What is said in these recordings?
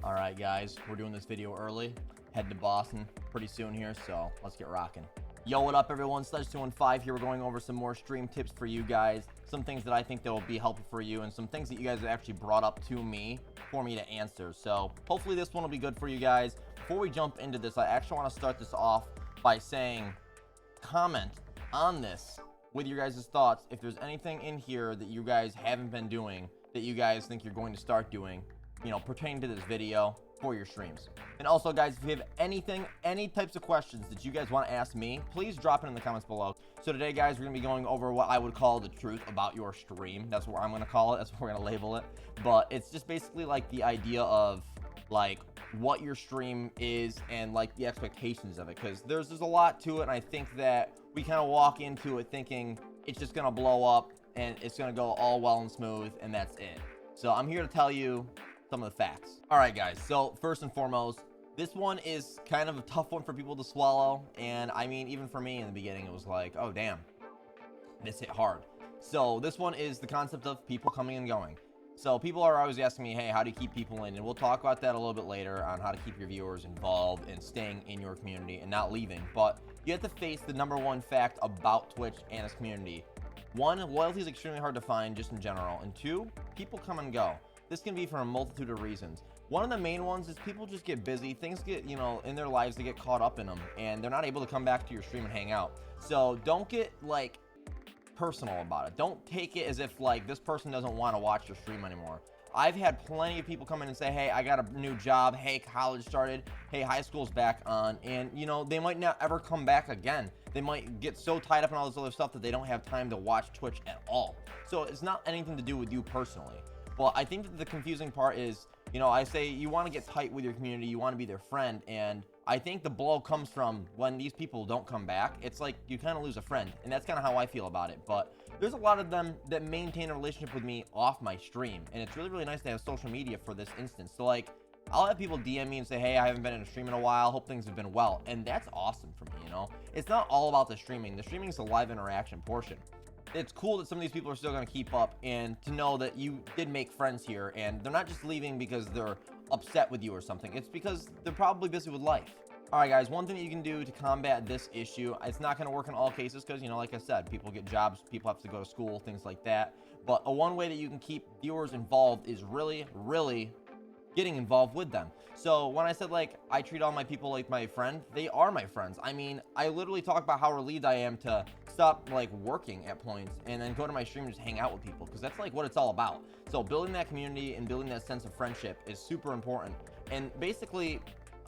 All right, guys, we're doing this video early. Heading to Boston pretty soon here, so let's get rocking. Yo, what up, everyone? Sledge215 here. We're going over some more stream tips for you guys, some things that I think that will be helpful for you, and some things that you guys have actually brought up to me for me to answer. So hopefully this one will be good for you guys. Before we jump into this, I actually want to start this off by saying, comment on this with your guys' thoughts. If there's anything in here that you guys haven't been doing that you guys think you're going to start doing, you know, pertaining to this video for your streams. And also, guys, if you have anything, any types of questions that you guys want to ask me, please drop it in the comments below. So today, guys, we're going to be going over what I would call the truth about your stream. That's what I'm going to call it. That's what we're going to label it. But it's just basically like the idea of like what your stream is and like the expectations of it, because there's a lot to it, and I think that we kind of walk into it thinking it's just going to blow up and it's going to go all well and smooth, and that's it. So I'm here to tell you some of the facts. All right, guys, so first and foremost, this one is kind of a tough one for people to swallow, and I mean, even for me in the beginning, it was like, oh damn, this hit hard. So this one is the concept of people coming and going. So people are always asking me, hey, how do you keep people in? And we'll talk about that a little bit later on how to keep your viewers involved and staying in your community and not leaving. But you have to face the number one fact about Twitch and its community. One, loyalty is extremely hard to find just in general, and two, people come and go. This can be for a multitude of reasons. One of the main ones is people just get busy. Things get, you know, in their lives, they get caught up in them, and they're not able to come back to your stream and hang out. So don't get, like, personal about it. Don't take it as if, like, this person doesn't want to watch your stream anymore. I've had plenty of people come in and say, hey, I got a new job. Hey, college started. Hey, high school's back on. And, you know, they might not ever come back again. They might get so tied up in all this other stuff that they don't have time to watch Twitch at all. So it's not anything to do with you personally. Well, I think that the confusing part is, you know, I say you want to get tight with your community, you want to be their friend, and I think the blow comes from when these people don't come back. It's like you kind of lose a friend, and that's kind of how I feel about it. But there's a lot of them that maintain a relationship with me off my stream, and it's really, really nice to have social media for this instance. So, like, I'll have people DM me and say, hey, I haven't been in a stream in a while, hope things have been well, and that's awesome for me, you know? It's not all about the streaming. The streaming is the live interaction portion. It's cool that some of these people are still going to keep up, and to know that you did make friends here, and they're not just leaving because they're upset with you or something. It's because they're probably busy with life. All right, guys, one thing that you can do to combat this issue, it's not going to work in all cases because, you know, like I said, people get jobs, people have to go to school, things like that. But one way that you can keep viewers involved is really, really getting involved with them. So when I said, like, I treat all my people like my friend, they are my friends. I mean, I literally talk about how relieved I am to stop, like, working at points and then go to my stream and just hang out with people, because that's, like, what it's all about. So building that community and building that sense of friendship is super important. And basically,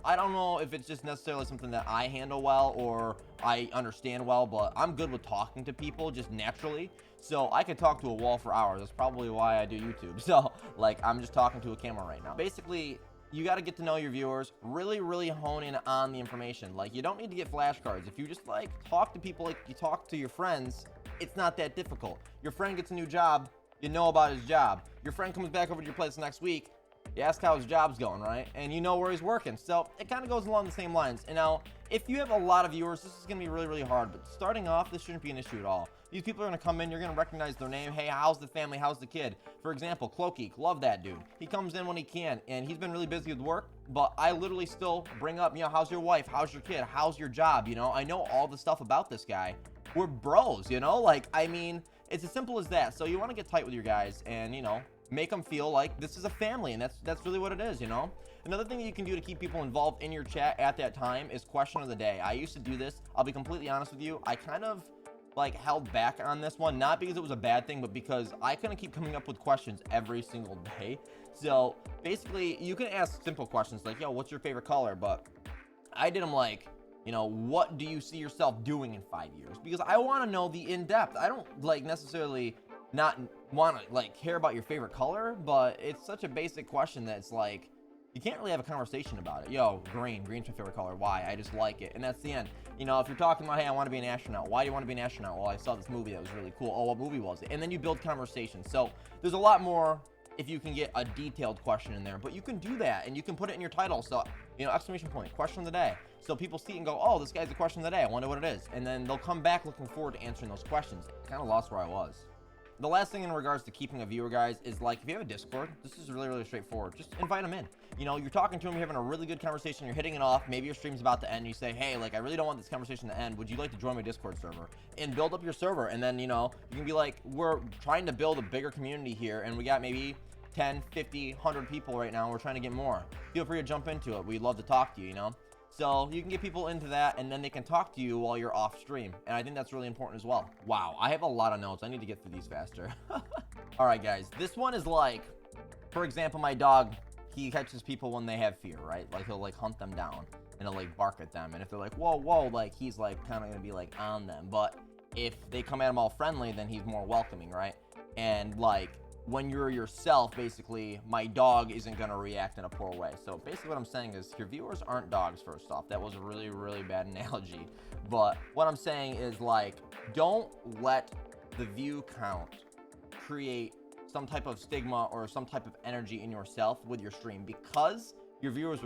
I don't know if it's just necessarily something that I handle well or I understand well, but I'm good with talking to people just naturally. So I could talk to a wall for hours. That's probably why I do YouTube. So, like, I'm just talking to a camera right now. Basically, you got to get to know your viewers, really, really hone in on the information. Like, you don't need to get flashcards. If you just, like, talk to people like you talk to your friends, it's not that difficult. Your friend gets a new job, you know about his job. Your friend comes back over to your place next week, you ask how his job's going, right? And you know where he's working. So it kind of goes along the same lines. And now, if you have a lot of viewers, this is going to be really, really hard. But starting off, this shouldn't be an issue at all. These people are going to come in, you're going to recognize their name. Hey, how's the family? How's the kid? For example, Cloaky, love that dude. He comes in when he can, and he's been really busy with work. But I literally still bring up, you know, how's your wife? How's your kid? How's your job? You know, I know all the stuff about this guy. We're bros, you know? Like, I mean, it's as simple as that. So you want to get tight with your guys and, you know, make them feel like this is a family, and that's really what it is, you know? Another thing that you can do to keep people involved in your chat at that time is question of the day. I used to do this. I'll be completely honest with you. I kind of, like, held back on this one, not because it was a bad thing, but because I couldn't keep coming up with questions every single day. So basically, you can ask simple questions like, yo, what's your favorite color? But I did them like, you know, what do you see yourself doing in 5 years? Because I want to know the in-depth. I don't, like, necessarily not want to, like, care about your favorite color, but it's such a basic question that it's like, you can't really have a conversation about it. Yo, green's my favorite color. Why? I just like it. And that's the end. You know, if you're talking about, hey, I want to be an astronaut. Why do you want to be an astronaut? Well, I saw this movie that was really cool. Oh, what movie was it? And then you build conversation. So there's a lot more if you can get a detailed question in there, but you can do that and you can put it in your title. So, you know, exclamation point, question of the day. So people see it and go, oh, this guy's the question of the day. I wonder what it is. And then they'll come back looking forward to answering those questions. I kind of lost where I was. the last thing in regards to keeping a viewer, guys, is like, if you have a Discord, this is really, really straightforward. Just invite them in. You know, you're talking to them, you're having a really good conversation, you're hitting it off. Maybe your stream's about to end. You say, hey, like, I really don't want this conversation to end. Would you like to join my Discord server? And build up your server. And then, you know, you can be like, we're trying to build a bigger community here, and we got maybe 10, 50, 100 people right now. We're trying to get more. Feel free to jump into it. We'd love to talk to you, you know? So you can get people into that, and then they can talk to you while you're off stream. And I think that's really important as well. Wow, I have a lot of notes. I need to get through these faster. All right, guys, this one is like, for example, my dog, he catches people when they have fear, right? Like, he'll like hunt them down and he'll like bark at them. And if they're like, whoa, whoa, like he's like kind of gonna be like on them. But if they come at him all friendly, then he's more welcoming, right? And like, when you're yourself, basically, my dog isn't going to react in a poor way. So basically what I'm saying is your viewers aren't dogs, first off. That was a really, really bad analogy. But what I'm saying is, like, don't let the view count create some type of stigma or some type of energy in yourself with your stream, because your viewers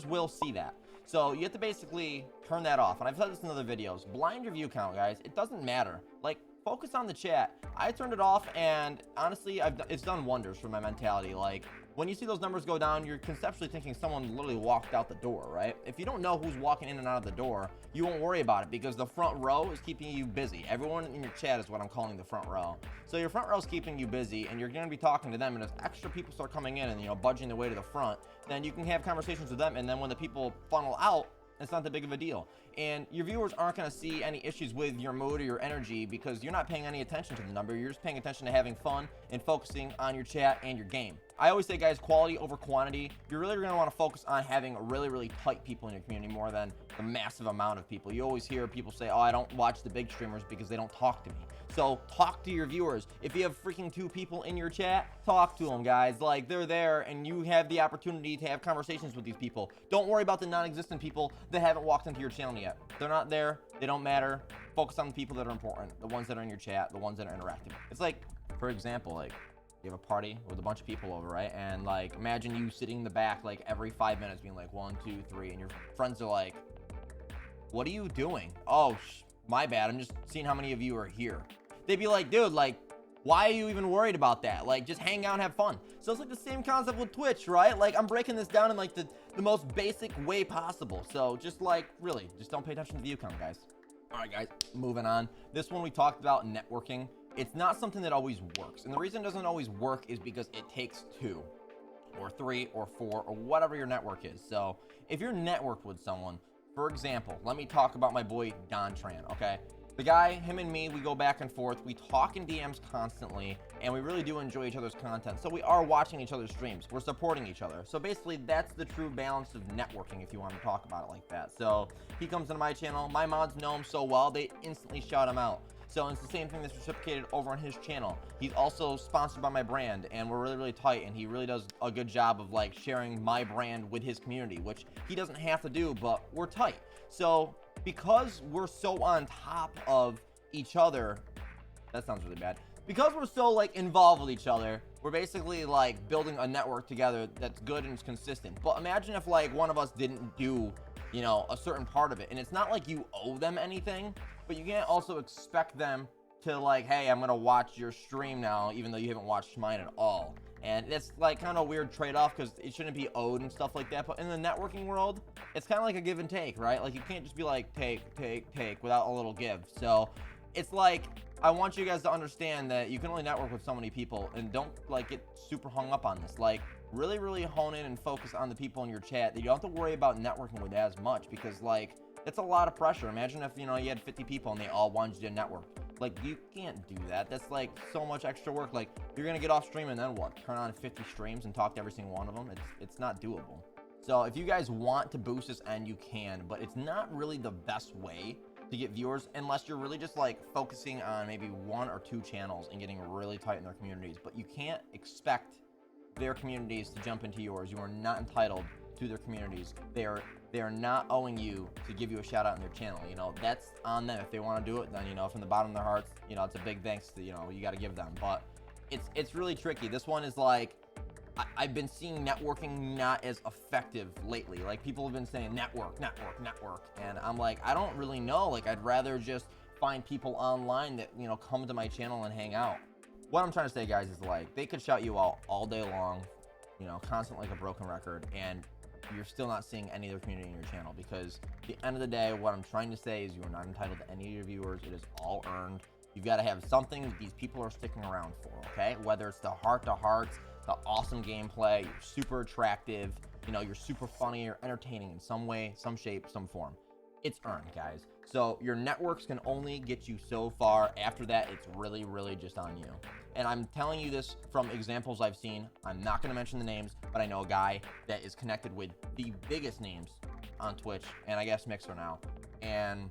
will see that. So you have to basically turn that off. And I've said this in other videos. Blind your view count, guys. It doesn't matter. Like, focus on the chat. I turned it off, and honestly, it's done wonders for my mentality. Like, when you see those numbers go down, you're conceptually thinking someone literally walked out the door, right? If you don't know who's walking in and out of the door, you won't worry about it, because the front row is keeping you busy. Everyone in your chat is what I'm calling the front row. So your front row is keeping you busy, and you're going to be talking to them, and as extra people start coming in and, you know, budging the way to the front, then you can have conversations with them, and then when the people funnel out, it's not that big of a deal. And your viewers aren't going to see any issues with your mood or your energy, because you're not paying any attention to the number. You're just paying attention to having fun and focusing on your chat and your game. I always say, guys, quality over quantity. You're really going to want to focus on having really, really tight people in your community more than the massive amount of people. You always hear people say, oh, I don't watch the big streamers because they don't talk to me. So talk to your viewers. If you have freaking 2 people in your chat, talk to them, guys. Like, they're there, and you have the opportunity to have conversations with these people. Don't worry about the non-existent people that haven't walked into your channel yet. They're not there. They don't matter. Focus on the people that are important, the ones that are in your chat, the ones that are interactive. It's like, for example, like, you have a party with a bunch of people over, right? And like, imagine you sitting in the back like every 5 minutes being like 1, 2, 3, and your friends are like, what are you doing? Oh, my bad. I'm just seeing how many of you are here. They'd be like, dude, like, why are you even worried about that? Like, just hang out and have fun. So it's like the same concept with Twitch, right? Like, I'm breaking this down in like the most basic way possible. So just like, really, just don't pay attention to the view count, guys. All right, guys, moving on. This one we talked about networking. It's not something that always works. And the reason it doesn't always work is because it takes 2 or 3 or 4 or whatever your network is. So if you're networked with someone, for example, let me talk about my boy Don Tran, okay? The guy, him and me, we go back and forth. We talk in DMs constantly, and we really do enjoy each other's content. So we are watching each other's streams. We're supporting each other. So basically, that's the true balance of networking, if you want to talk about it like that. So he comes into my channel. My mods know him so well, they instantly shout him out. So it's the same thing that's reciprocated over on his channel. He's also sponsored by my brand, and we're really, really tight, and he really does a good job of like sharing my brand with his community, which he doesn't have to do, but we're tight. So because we're so on top of each other, that sounds really bad. Because we're so like involved with each other, we're basically like building a network together that's good and it's consistent. But imagine if like one of us didn't do, you know, a certain part of it. And it's not like you owe them anything, but you can't also expect them to like, hey, I'm gonna watch your stream now, even though you haven't watched mine at all. And it's like kind of a weird trade-off, because it shouldn't be owed and stuff like that. But in the networking world, it's kind of like a give and take, right? Like, you can't just be like take without a little give. So it's like, I want you guys to understand that you can only network with so many people, and don't like get super hung up on this. Like, really, really hone in and focus on the people in your chat that you don't have to worry about networking with as much, because like, it's a lot of pressure. Imagine if, you know, you had 50 people and they all wanted you to network. Like, you can't do that. That's like so much extra work. Like, you're gonna get off stream and then what? Turn on 50 streams and talk to every single one of them? It's not doable. So if you guys want to boost this end, you can, but it's not really the best way to get viewers unless you're really just like focusing on maybe 1 or 2 channels and getting really tight in their communities. But you can't expect their communities to jump into yours. You are not entitled to their communities. They are not owing you to give you a shout out in their channel. You know, that's on them. If they want to do it, then, you know, from the bottom of their hearts, you know, it's a big thanks to, you know, you got to give them. But it's really tricky. This one is like, I've been seeing networking not as effective lately. Like, people have been saying network, and I'm like, I don't really know. Like, I'd rather just find people online that, you know, come to my channel and hang out. What I'm trying to say, guys, is like, they could shout you out all day long, you know, constantly like a broken record, and you're still not seeing any of their community in your channel, because at the end of the day, what I'm trying to say is you are not entitled to any of your viewers. It is all earned. You've got to have something that these people are sticking around for, okay? Whether it's the heart-to-hearts, the awesome gameplay, you're super attractive, you know, you're super funny or entertaining in some way, some shape, some form. It's earned, guys. So your networks can only get you so far. After that, it's really, really just on you. And I'm telling you this from examples I've seen. I'm not going to mention the names, but I know a guy that is connected with the biggest names on Twitch, and I guess Mixer now. And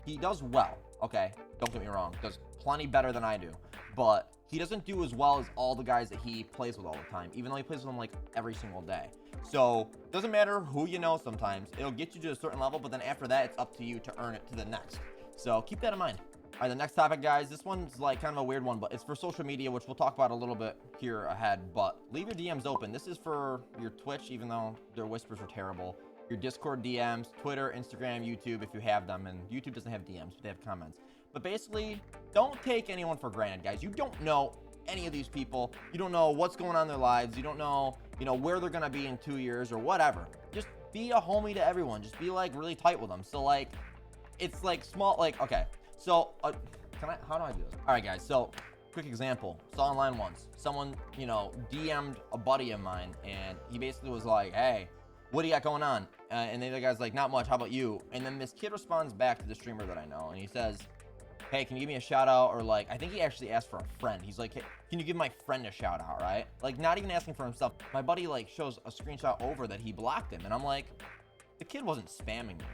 he does well, okay? Don't get me wrong. Does plenty better than I do. But he doesn't do as well as all the guys that he plays with all the time, even though he plays with them like every single day. So it doesn't matter who you know sometimes. It'll get you to a certain level, but then after that, it's up to you to earn it to the next. So keep that in mind. All right, the next topic, guys, this one's like kind of a weird one, but it's for social media, which we'll talk about a little bit here ahead. But leave your DMs open. This is for your Twitch, even though their whispers are terrible. Your Discord DMs, Twitter, Instagram, YouTube, if you have them. And YouTube doesn't have DMs, but they have comments. But basically, don't take anyone for granted, guys. You don't know any of these people. You don't know what's going on in their lives. You don't know, you know, where they're going to be in 2 years or whatever. Just be a homie to everyone. Just be like really tight with them. So like, it's like small, like, okay. So, how do I do this? All right, guys. So, quick example. Saw online once. Someone, you know, DM'd a buddy of mine, and he basically was like, hey, what do you got going on? And the other guy's like, not much. How about you? And then this kid responds back to the streamer that I know, and he says, hey, can you give me a shout out? Or like, I think he actually asked for a friend. He's like, hey, can you give my friend a shout out, right? Like, not even asking for himself. My buddy like shows a screenshot over that he blocked him, and I'm like, the kid wasn't spamming you.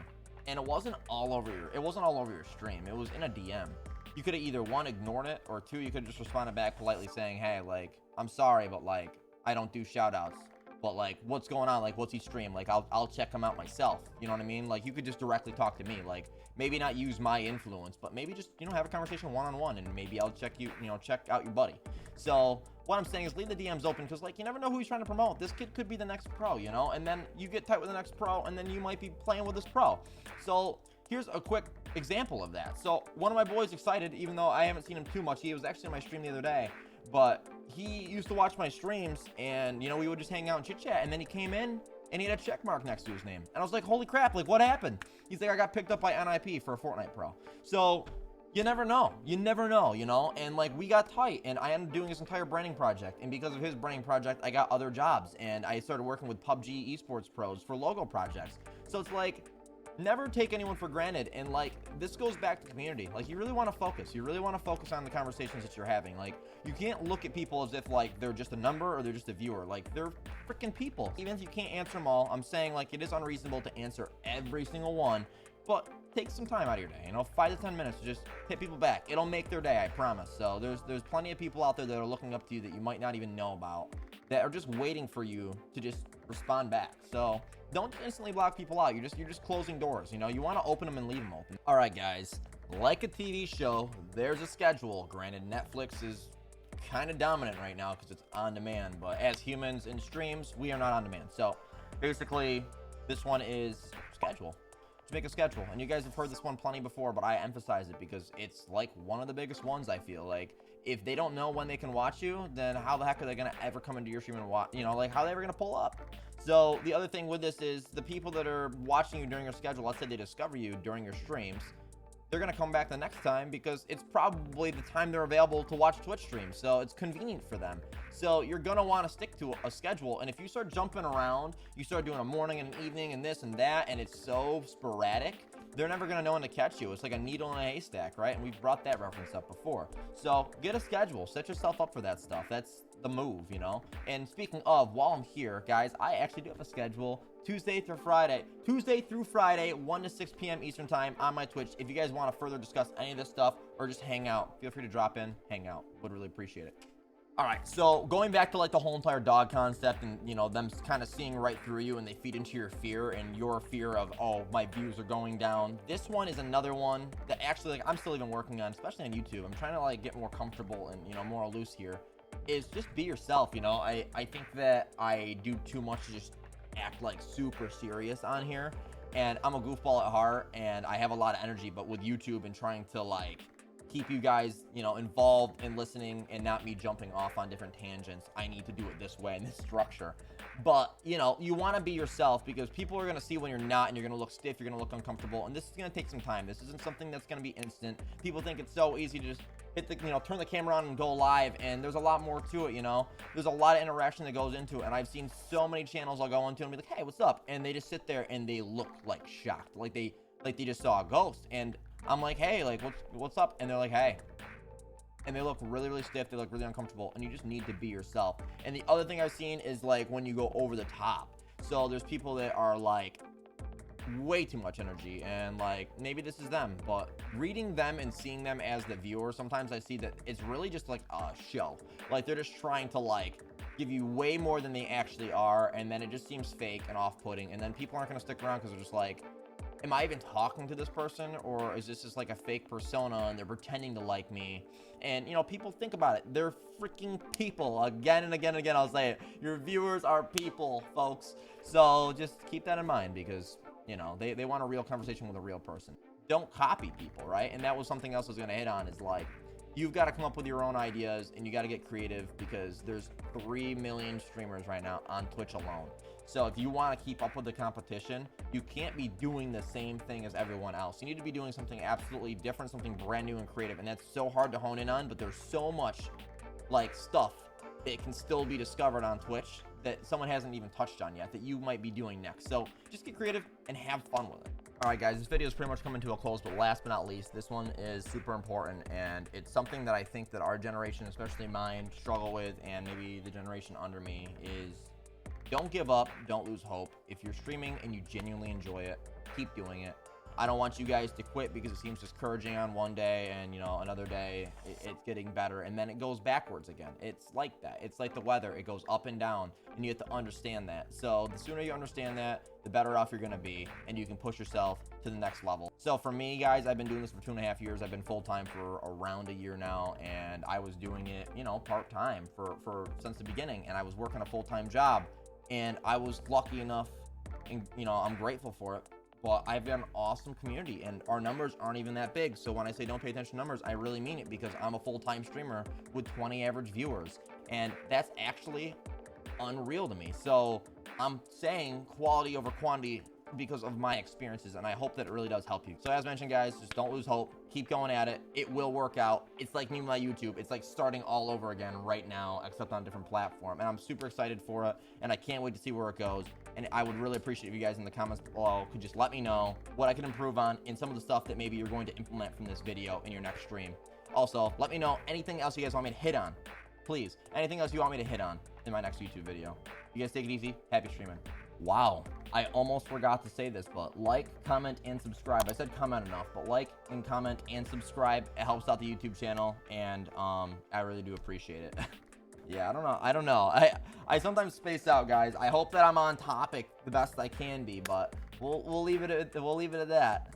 And it wasn't all over your stream. It was in a DM. You could have either one, ignored it, or two, you could have just responded back politely saying, hey, like, I'm sorry, but like, I don't do shout outs. But like, what's going on? Like, what's he stream? Like, I'll check him out myself. You know what I mean? Like, you could just directly talk to me. Like, maybe not use my influence, but maybe just, you know, have a conversation one-on-one, and maybe I'll check you, you know, check out your buddy. So what I'm saying is leave the DMs open, because like, you never know who he's trying to promote. This kid could be the next pro, you know, and then you get tight with the next pro, and then you might be playing with this pro. So here's a quick example of that. So one of my boys excited, even though I haven't seen him too much. He was actually on my stream the other day, but he used to watch my streams, and you know, we would just hang out and chit chat, and then he came in and he had a check mark next to his name, and I was like, holy crap, like, what happened? He's like, I got picked up by NIP for a Fortnite pro. So you never know, you know, and like, we got tight, and I ended up doing his entire branding project, and because of his branding project, I got other jobs, and I started working with PUBG esports pros for logo projects. So it's like, never take anyone for granted. And like, this goes back to community. Like, you really want to focus. You really want to focus on the conversations that you're having. Like, you can't look at people as if like they're just a number or they're just a viewer. Like, they're freaking people. Even if you can't answer them all, I'm saying like, it is unreasonable to answer every single one, but take some time out of your day, you know, 5 to 10 minutes to just hit people back. It'll make their day, I promise. So there's plenty of people out there that are looking up to you that you might not even know about, that are just waiting for you to just respond back. So don't instantly block people out. You're just closing doors, you know. You want to open them and leave them open. All right, guys, like a TV show, there's a schedule. Granted, Netflix is kind of dominant right now because it's on demand, but as humans in streams, we are not on demand. So basically, this one is schedule. Just make a schedule. And you guys have heard this one plenty before, but I emphasize it because it's like one of the biggest ones. I feel like if they don't know when they can watch you, then how the heck are they going to ever come into your stream and watch, you know, like, how are they ever going to pull up? So the other thing with this is the people that are watching you during your schedule, let's say they discover you during your streams, they're going to come back the next time because it's probably the time they're available to watch Twitch streams. So it's convenient for them. So you're going to want to stick to a schedule. And if you start jumping around, you start doing a morning and an evening and this and that, and it's so sporadic, they're never going to know when to catch you. It's like a needle in a haystack, right? And we've brought that reference up before. So get a schedule. Set yourself up for that stuff. That's the move, you know? And speaking of, while I'm here, guys, I actually do have a schedule Tuesday through Friday, 1 to 6 p.m. Eastern time on my Twitch. If you guys want to further discuss any of this stuff or just hang out, feel free to drop in, hang out. Would really appreciate it. All right, so going back to like the whole entire dog concept and, you know, them kind of seeing right through you and they feed into your fear and your fear of, oh, my views are going down. This one is another one that actually, like, I'm still even working on, especially on YouTube. I'm trying to like get more comfortable and, you know, more loose here, is just be yourself. You know, I think that I do too much to just act like super serious on here. and I'm a goofball at heart, and I have a lot of energy, but with YouTube and trying to like keep you guys, you know, involved in listening and not me jumping off on different tangents, I need to do it this way in this structure. But, you know, you want to be yourself, because people are going to see when you're not, and you're going to look stiff, you're going to look uncomfortable, and this is going to take some time. This isn't something that's going to be instant. People think it's so easy to just hit the, you know, turn the camera on and go live, and there's a lot more to it, you know. There's a lot of interaction that goes into it, and I've seen so many channels I'll go into and be like, hey, what's up? And they just sit there and they look like shocked, like they just saw a ghost. And I'm like, hey, like, what's up? And they're like, hey. And they look really, really stiff. They look really uncomfortable, and you just need to be yourself. And the other thing I've seen is like when you go over the top. So there's people that are like way too much energy, and like maybe this is them, but reading them and seeing them as the viewer, sometimes I see that it's really just like a show. Like they're just trying to like give you way more than they actually are, and then it just seems fake and off-putting, and then people aren't going to stick around because they're just like, am I even talking to this person, or is this just like a fake persona and they're pretending to like me? And, you know, people think about it. They're freaking people. Again and again and again, I'll say it. Your viewers are people, folks. So just keep that in mind, because, you know, they want a real conversation with a real person. Don't copy people, right? And that was something else I was going to hit on, is like, you've got to come up with your own ideas, and you got to get creative, because there's 3 million streamers right now on Twitch alone. So if you want to keep up with the competition, you can't be doing the same thing as everyone else. You need to be doing something absolutely different, something brand new and creative. And that's so hard to hone in on, but there's so much like stuff that can still be discovered on Twitch that someone hasn't even touched on yet that you might be doing next. So just get creative and have fun with it. All right, guys, this video is pretty much coming to a close, but last but not least, this one is super important, and it's something that I think that our generation, especially mine, struggle with, and maybe the generation under me, is don't give up, don't lose hope. If you're streaming and you genuinely enjoy it, keep doing it. I don't want you guys to quit because it seems discouraging on one day, and, you know, another day it's getting better, and then it goes backwards again. It's like that. It's like the weather. It goes up and down, and you have to understand that. So the sooner you understand that, the better off you're going to be, and you can push yourself to the next level. So for me, guys, I've been doing this for 2.5 years. I've been full-time for around a year now, and I was doing it, you know, part-time for since the beginning, and I was working a full-time job, and I was lucky enough, and, you know, I'm grateful for it. But I've got an awesome community, and our numbers aren't even that big. So when I say don't pay attention to numbers, I really mean it, because I'm a full-time streamer with 20 average viewers, and that's actually unreal to me. So I'm saying quality over quantity because of my experiences, and I hope that it really does help you. So as mentioned, guys, just don't lose hope. Keep going at it. It will work out. It's like me with my YouTube. It's like starting all over again right now, except on a different platform, and I'm super excited for it, and I can't wait to see where it goes. And I would really appreciate if you guys in the comments below could just let me know what I can improve on in some of the stuff that maybe you're going to implement from this video in your next stream. Also, let me know anything else you guys want me to hit on. Please, anything else you want me to hit on in my next YouTube video. You guys take it easy. Happy streaming. Wow, I almost forgot to say this, but like, comment, and subscribe. I said comment enough, but like and comment and subscribe. It helps out the YouTube channel, and I really do appreciate it. Yeah, I don't know. I sometimes space out, guys. I hope that I'm on topic the best I can be, but we'll leave it at that.